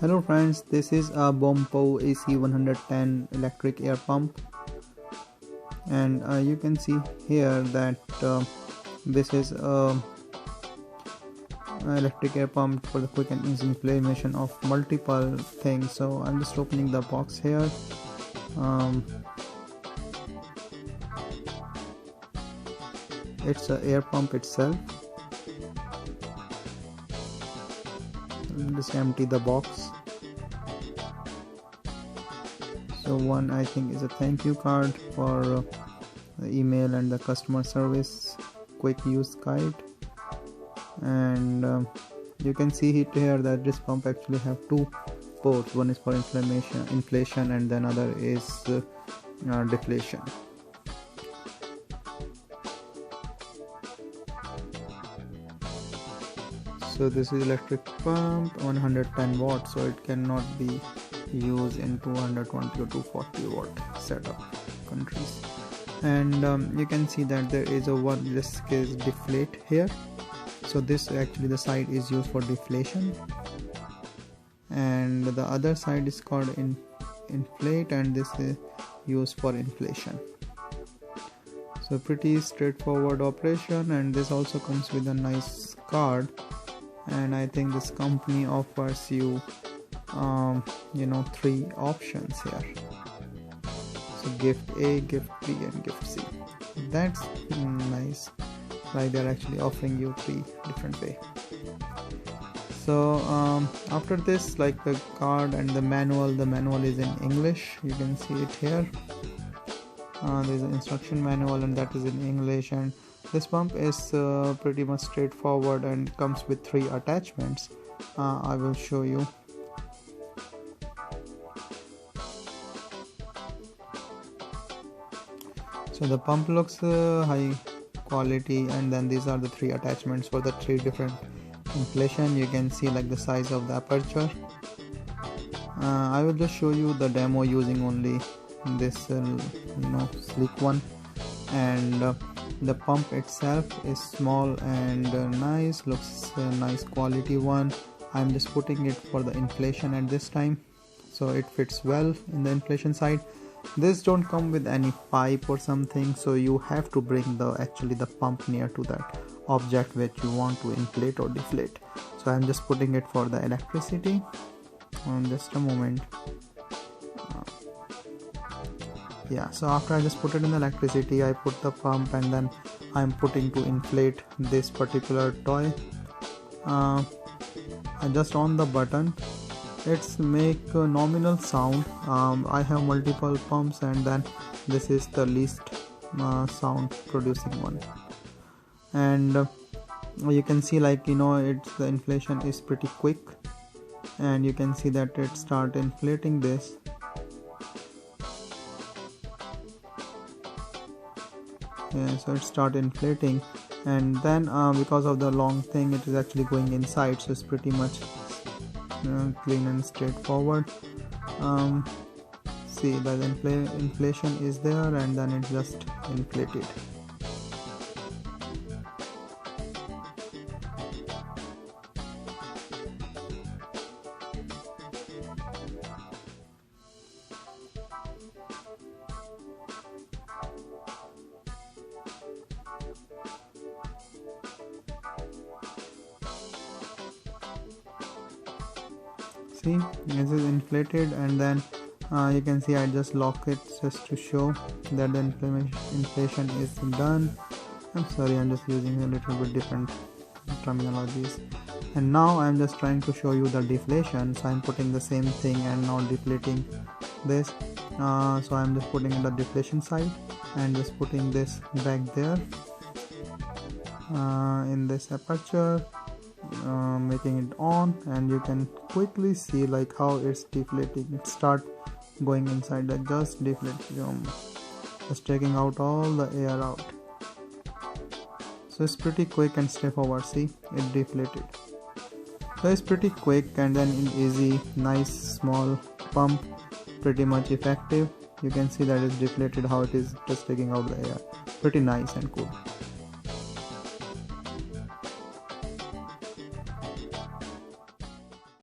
Hello friends, this is a Bompow AC 110 electric air pump, and you can see here that this is a electric air pump for the quick and easy implementation of multiple things. So I'm just opening the box here. It's an air pump itself. Just empty the box. So one, I think, is a thank you card for the email and the customer service quick use guide, and you can see it here that this pump actually have two ports. One is for inflation, and then other is deflation. So this is electric pump 110 watts, so it cannot be used in 220 or 240 watt setup countries. And you can see that there is a one risk is deflate here. So this actually the side is used for deflation, and the other side is called inflate, and this is used for inflation. So pretty straightforward operation, and this also comes with a nice card. And I think this company offers you three options here. So gift A, gift B, and gift C. That's nice. Like they're actually offering you three different way. So after this, like the card and the manual is in English. You can see it here. There's an instruction manual, and that is in English. And this pump is pretty much straightforward and comes with three attachments. I will show you. So the pump looks high quality, and then these are the three attachments for the three different inflation. You can see like the size of the aperture. I will just show you the demo using only this sleek one, and the pump itself is small and nice, looks nice quality one. I'm just putting it for the inflation at this time, so it fits well in the inflation side. This don't come with any pipe or something, so you have to bring the pump near to that object which you want to inflate or deflate. So I'm just putting it for the electricity. Just a moment. Yeah, so after I just put it in the electricity, I put the pump, and then I'm putting to inflate this particular toy. I just on the button, it's make a nominal sound. I have multiple pumps, and then this is the least sound producing one. And you can see the inflation is pretty quick, and you can see that it start inflating this. Yeah, so it start inflating, and then because of the long thing, it is actually going inside, so it's pretty much clean and straightforward. See that inflation is there, and then it just inflated. See, this is inflated, and then you can see I just lock it just to show that the inflation is done. I'm sorry, I'm just using a little bit different terminologies. And now I'm just trying to show you the deflation, so I'm putting the same thing and now deflating this. So I'm just putting in the deflation side and just putting this back there in this aperture, making it on, and you can quickly see like how it's deflating. It start going inside, that just deflate, just taking out all the air out. So it's pretty quick and straightforward. See, it deflated. So it's pretty quick and then easy, nice small pump, pretty much effective. You can see that it's deflated, how it is just taking out the air. Pretty nice and cool.